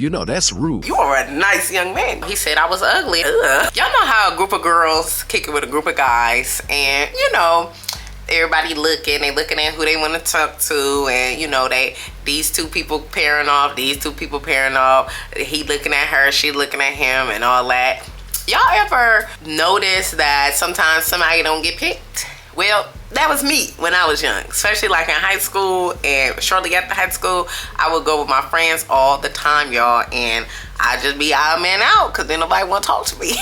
You know, that's rude. You are a nice young man. He said I was ugly. Ugh. Y'all know how a group of girls kick it with a group of guys, and you know, everybody they looking at who they want to talk to, and you know, these two people pairing off, he looking at her, she looking at him, and all that. Y'all ever notice that sometimes somebody don't get picked? Well, that was me when I was young, especially like in high school, and shortly after high school, I would go with my friends all the time, y'all, and I'd just be odd man out because then nobody want to talk to me.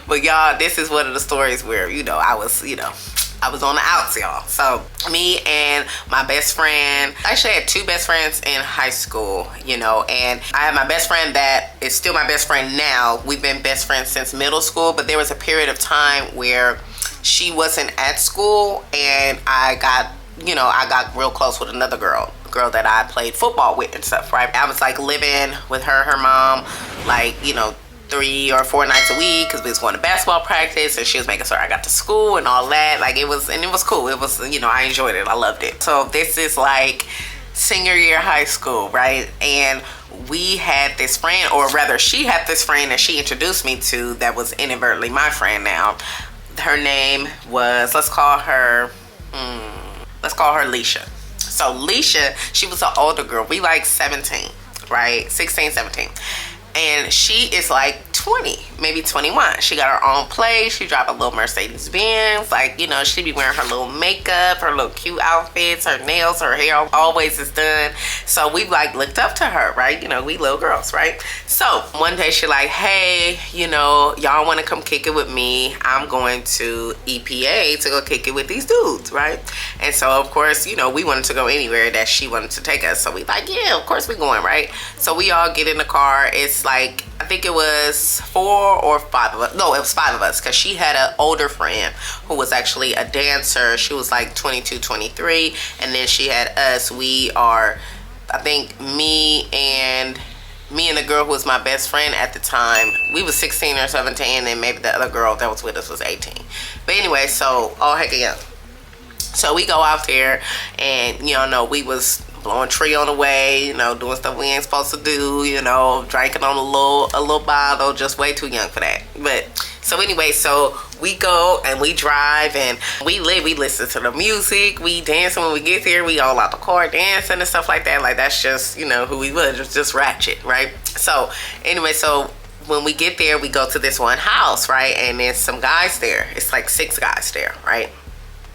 But y'all, this is one of the stories where, you know, I was on the outs, y'all. So me and my best friend, I actually had two best friends in high school, you know, and I have my best friend that is still my best friend now. We've been best friends since middle school, but there was a period of time where she wasn't at school, and I got real close with another girl that I played football with and stuff, right? I was like living with her mom, like, you know, 3 or 4 nights a week because we was going to basketball practice, and she was making sure I got to school and all that. Like, it was cool. It was, you know, I enjoyed it. I loved it. So this is like senior year high school, right? And we had this friend, or rather she had this friend that she introduced me to that was inadvertently my friend now. Her name was, let's call her Leisha. So Leisha, she was an older girl. We like 17, right? 16, 17. And she is like 20, maybe 21. She got her own place. She drive a little Mercedes Benz. Like, you know, she be wearing her little makeup, her little cute outfits, her nails, her hair always is done. So we like looked up to her, right? You know, we little girls, right? So one day she like, hey, you know, y'all want to come kick it with me? I'm going to EPA to go kick it with these dudes, right? And so of course, you know, we wanted to go anywhere that she wanted to take us. So we like, yeah, of course we going, right? So we all get in the car. It's like, I think it was 4 or 5 of us. No, it was 5 of us, because she had an older friend who was actually a dancer. She was like 22, 23. And then she had us. We are, I think me and the girl who was my best friend at the time, we was 16 or 17, and maybe the other girl that was with us was 18. But anyway, so all heck yeah. So we go out there, and you know, we was blowing tree on the way, you know, doing stuff we ain't supposed to do, you know, drinking on a little bottle, just way too young for that. But so anyway, so we go and we drive and we listen to the music, we dance when we get there, we all out the car dancing and stuff like that. Like, that's just, you know, who we was, just ratchet, right? So anyway, so when we get there, we go to this one house, right? And there's some guys there. It's like 6 guys there, right?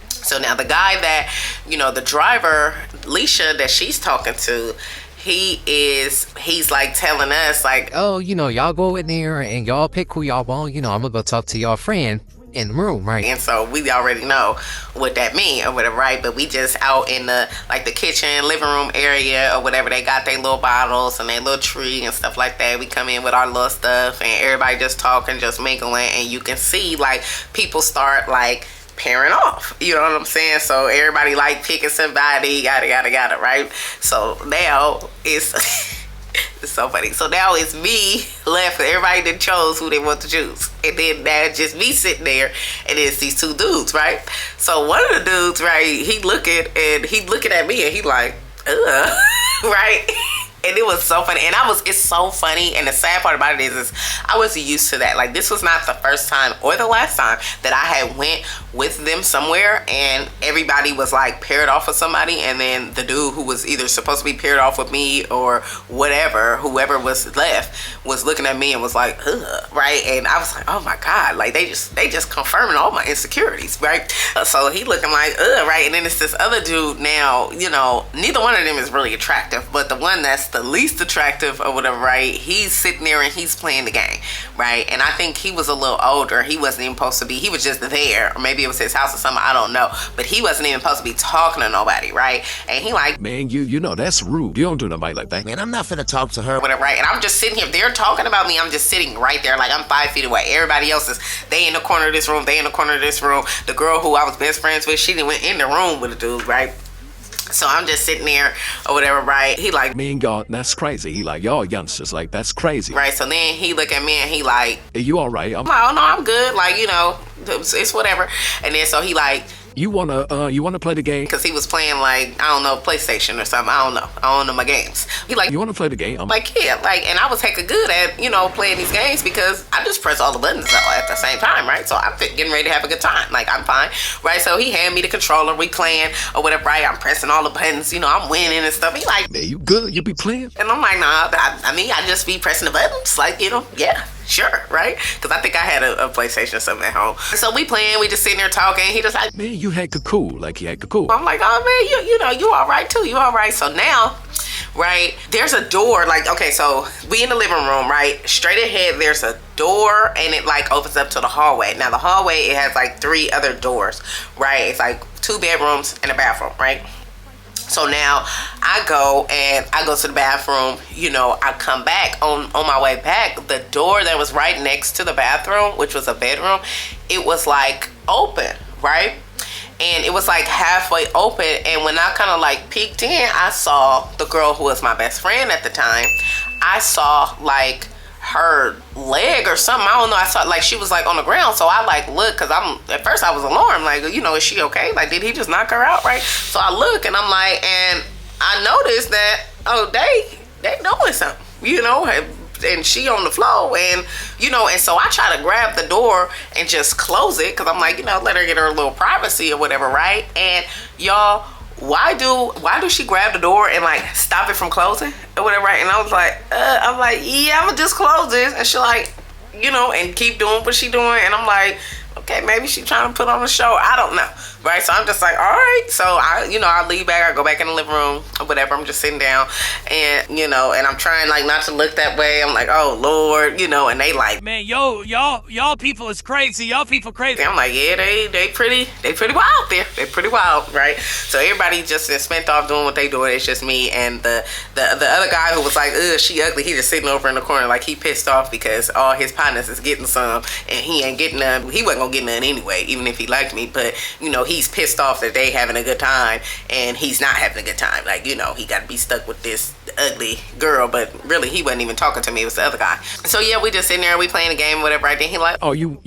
So now the guy that, you know, the driver, Leisha, that she's talking to, he's like telling us like, oh, you know, y'all go in there and y'all pick who y'all want. You know, I'm gonna go talk to your friend in the room, right? And so we already know what that mean or whatever, right? But we just out in the, like, the kitchen, living room area or whatever. They got their little bottles and their little tree and stuff like that. We come in with our little stuff and everybody just talking, just mingling. And you can see, like, people start, like, pairing off, you know what I'm saying? So everybody like picking somebody, yada right? So now it's it's so funny. So now it's me left, everybody that chose who they want to choose, and then that's just me sitting there, and it's these 2 dudes, right? So one of the dudes, right, he looking at me and he like, ugh, right? And it was so funny. And it's so funny. And the sad part about it is I was used to that. Like, this was not the first time or the last time that I had went with them somewhere and everybody was like paired off with somebody, and then the dude who was either supposed to be paired off with me or whatever, whoever was left, was looking at me and was like, ugh, right? And I was like, oh my God, like they just confirming all my insecurities, right? So he looking like, ugh, right? And then it's this other dude now, you know, neither one of them is really attractive, but the one that's the least attractive or whatever, right? He's sitting there and he's playing the game, right? And I think he was a little older. He wasn't even supposed to be, he was just there, or maybe it was his house or something, I don't know, but he wasn't even supposed to be talking to nobody, right? And he like, man, you know that's rude. You don't do nobody like that. Man, I'm not finna talk to her, whatever, right? And I'm just sitting here, they're talking about me, I'm just sitting right there, like I'm 5 feet away. Everybody else is, they in the corner of this room, they in the corner of this room. The girl who I was best friends with, she didn't went in the room with the dude, right? So I'm just sitting there or whatever, right? He like, me and God, that's crazy. He like, y'all youngsters, like, that's crazy. Right, so then he look at me and he like, are you all right? I'm like, oh no, I'm good. Like, you know, it's whatever. And then so he like, You wanna play the game? Because he was playing like, I don't know, PlayStation or something. I don't know my games. He like, You wanna play the game? I'm like, yeah, like, and I was hecka good at, you know, playing these games because I just press all the buttons at the same time, right? So I'm getting ready to have a good time. Like, I'm fine, right? So he handed me the controller, we playing or whatever, right? I'm pressing all the buttons, you know, I'm winning and stuff. He like, Man, you good? You be playing? and I'm like, nah, I mean, I just be pressing the buttons, like, you know, yeah. Sure, right? Because I think I had a PlayStation or something at home. So we playing, we just sitting there talking. He just like, Man, you hecka cool. Like, you hecka cool. I'm like, oh man, you know, you all right too. You all right. So now, right, there's a door. Like, okay, so we in the living room, right? Straight ahead, there's a door, and it like opens up to the hallway. Now the hallway, it has like 3 other doors, right? It's like 2 bedrooms and a bathroom, right? So now I go to the bathroom, you know, I come back on my way back, the door that was right next to the bathroom, which was a bedroom, it was like open, right? And it was like halfway open, and when I kind of like peeked in, I saw the girl who was my best friend at the time. I saw like her leg or something, I don't know. I saw like she was like on the ground, so I like look, because at first I was alarmed, like, you know, is she okay? Like, did he just knock her out, right? So I look and I'm like, and I noticed that, oh, they doing something, you know, and she on the floor, and you know, and so I try to grab the door and just close it, because I'm like, you know, let her get her little privacy or whatever, right? And y'all, why do she grab the door and like stop it from closing or whatever, right? And I was like, yeah, I'm gonna just close this. And she like, you know, and keep doing what she doing. And I'm like, okay, maybe she trying to put on a show. I don't know, right? So I'm just like, all right. So I leave back. I go back in the living room or whatever. I'm just sitting down, and you know, and I'm trying like not to look that way. I'm like, oh Lord, you know, and they like, man, y'all people is crazy. Y'all people crazy. I'm like, yeah, they pretty wild there. They pretty wild, right? So everybody just spent off doing what they doing. It's just me and the other guy who was like, ugh, she ugly. He just sitting over in the corner like he pissed off because all his partners is getting some and he ain't getting none. He wasn't gonna get none anyway, even if he liked me. But you know, he's pissed off that they having a good time and he's not having a good time. Like, you know, he got to be stuck with this ugly girl, but really he wasn't even talking to me. It was the other guy. So yeah, we just sitting there, we playing a game, whatever. Right then he like, Oh, you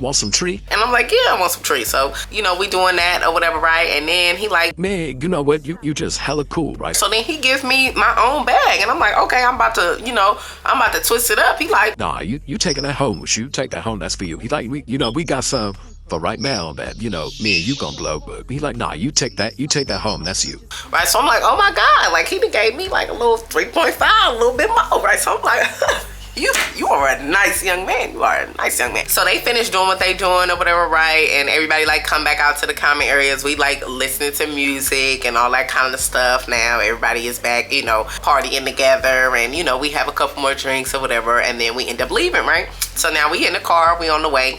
want some tree? and I'm like, yeah, I want some trees. So you know, we doing that or whatever, right? And then he like, Man, you know what? You just hella cool, right? so then he gives me my own bag, and I'm like, okay, I'm about to twist it up. He like, Nah, you taking that home with you. Take that home. That's for you. He like, we got some for right now that, you know, me and you gonna blow. But he like, nah, you take that home. That's you. right? So I'm like, oh my God, like he done gave me like a little 3.5, a little bit more, right? So I'm like, you are a nice young man. You are a nice young man. So they finished doing what they doing or whatever, right? And everybody like come back out to the common areas. We like listening to music and all that kind of stuff. Now everybody is back, you know, partying together, and you know, we have a couple more drinks or whatever, and then we end up leaving, right? So now we in the car, we on the way.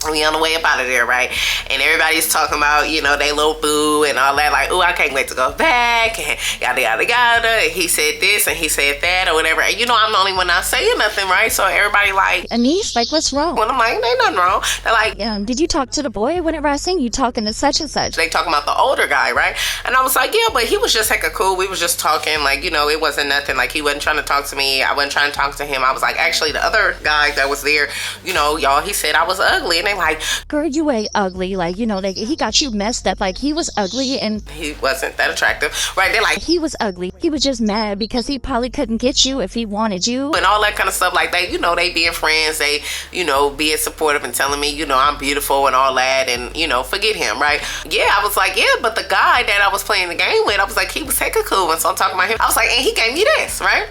We on the way up out of there, right? And everybody's talking about, you know, they little boo and all that. Like, ooh, I can't wait to go back and yada, yada, yada. And he said this and he said that or whatever. And, you know, I'm the only one not saying nothing, right? So everybody like, Anaise, like, what's wrong? well, I'm like, ain't nothing wrong. They're like, Did you talk to the boy? Whenever I sing, you talking to such and such. they talking about the older guy, right? And I was like, yeah, but he was just hecka cool. We was just talking, like, you know, it wasn't nothing. Like, he wasn't trying to talk to me. I wasn't trying to talk to him. I was like, actually, the other guy that was there, you know, y'all, he said I was ugly. And they like, Girl, you ain't ugly. Like, you know, he got you messed up. Like, he was ugly and he wasn't that attractive, right? They're like, he was ugly. He was just mad because he probably couldn't get you if he wanted you. and all that kind of stuff. Like, they, you know, they being friends, they, you know, being supportive and telling me, you know, I'm beautiful and all that, and, you know, forget him, right? Yeah, I was like, yeah, but the guy that I was playing the game with, I was like, he was hecka cool. And so I'm talking about him, I was like, and he gave me this, right?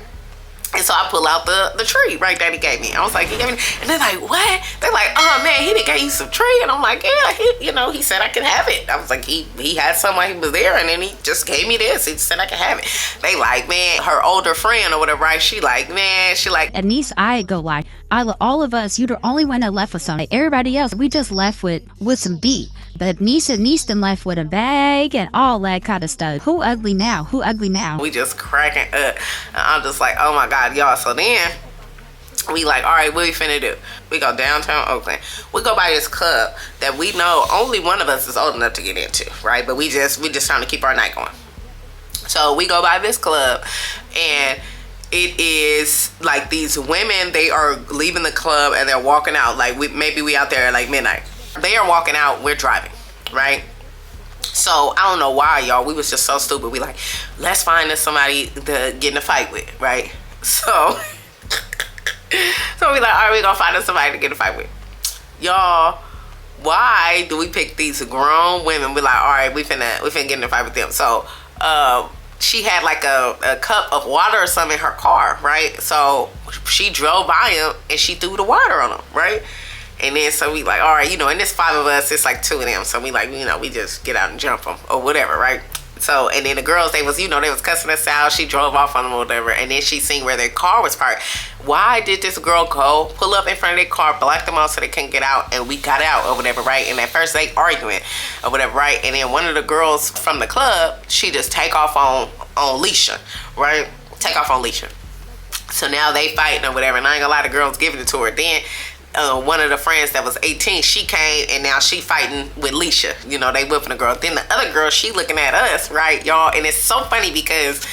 And so I pull out the tree, right, that he gave me. I was like, he gave me, and they're like, what? They're like, oh man, he done gave you some tree. And I'm like, yeah, he said I can have it. I was like, he had some while he was there, and then he just gave me this. He said I can have it. They like, man, her older friend or whatever, right? She like, Anaise, I ain't gonna lie. All of us, you the only one that left with something. Everybody else, we just left with some beat. But Anaise done left with a bag and all that kind of stuff. Who ugly now? we just cracking up. And I'm just like, oh my God, y'all. So then we like, all right, what we finna do? We go downtown Oakland. We go by this club that we know only one of us is old enough to get into, right? But we just trying to keep our night going. So we go by this club, and it is like these women, they are leaving the club and they're walking out. Like, we out there at like midnight. They are walking out, we're driving, right? So I don't know why, y'all, we was just so stupid. We like, let's find us somebody to get in a fight with, right? So so we like, all right, we gonna find us somebody to get in a fight with. Y'all, why do we pick these grown women? We like, all right, we finna get in a fight with them. So she had like a cup of water or something in her car, right? So she drove by him and she threw the water on him, right? And then so we like, all right, you know, and there's 5 of us, it's like 2 of them. So we like, you know, we just get out and jump them or whatever, right? So, and then the girls, they was, you know, they was cussing us out. She drove off on them or whatever. And then she seen where their car was parked. Why did this girl go, pull up in front of their car, block them out so they couldn't get out? And we got out or whatever, right? And at first they arguing or whatever, right? And then one of the girls from the club, she just take off on Leisha, right? Take off on Leisha. So now they fighting or whatever. And I ain't gonna lie, the girl's giving it to her. Then one of the friends that was 18, she came and now she fighting with Leisha. You know, they whipping the girl. Then the other girl, she looking at us, right, y'all? And it's so funny because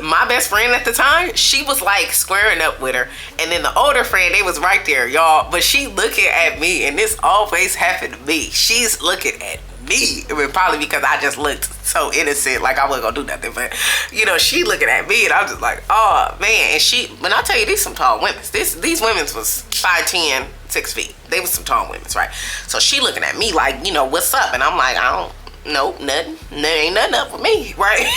my best friend at the time, she was like squaring up with her. And then the older friend, they was right there, y'all. But she looking at me, and this always happened to me. She's looking at me. I mean, probably because I just looked so innocent, like I wasn't gonna do nothing. But you know, she looking at me, and I'm just like, oh man. And she, but I tell you, these some tall women. These women's was 5'10", 6 feet. They was some tall women's, right? So she looking at me like, you know, what's up? And I'm like, I don't. Nope, nothing. Ain't nothing up with me, right?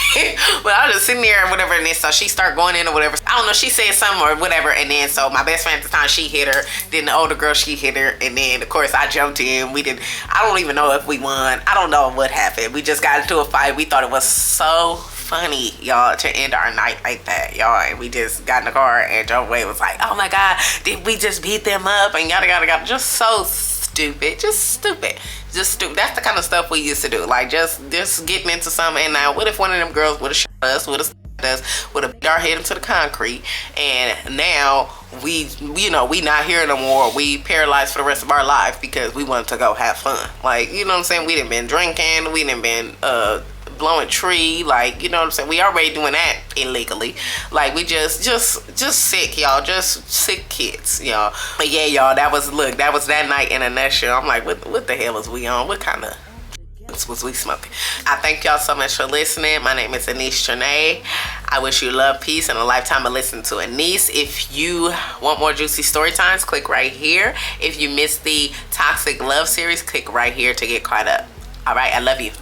But I was just sitting there and whatever, and then so she started going in or whatever. I don't know, she said something or whatever, and then so my best friend at the time, she hit her. Then the older girl, she hit her, and then of course I jumped in. I don't even know if we won. I don't know what happened. We just got into a fight. We thought it was so funny, y'all, to end our night like that, y'all. And we just got in the car and drove away. It was like, oh my God, did we just beat them up? And yada yada yada. Just so stupid. Just stupid. That's the kind of stuff we used to do. Like just getting into something. And now what if one of them girls would have shot us, would have stabbed us, would have beat our head into the concrete, and now we not here no more. We paralyzed for the rest of our life because we wanted to go have fun. Like, you know what I'm saying? We done been drinking, we done been blowing tree, like, you know what I'm saying? We already doing that illegally. Like, we just sick, y'all. Just sick kids, y'all. But yeah, y'all, that was that night in a nutshell. I'm like, what the hell was we on? What kind of was we smoking? I thank y'all so much for listening. My name is Anaise Tranee. I wish you love, peace, and a lifetime of listening to Anaise. If you want more juicy story times, click right here. If you missed the Toxic Love series, click right here to get caught up. All right, I love you.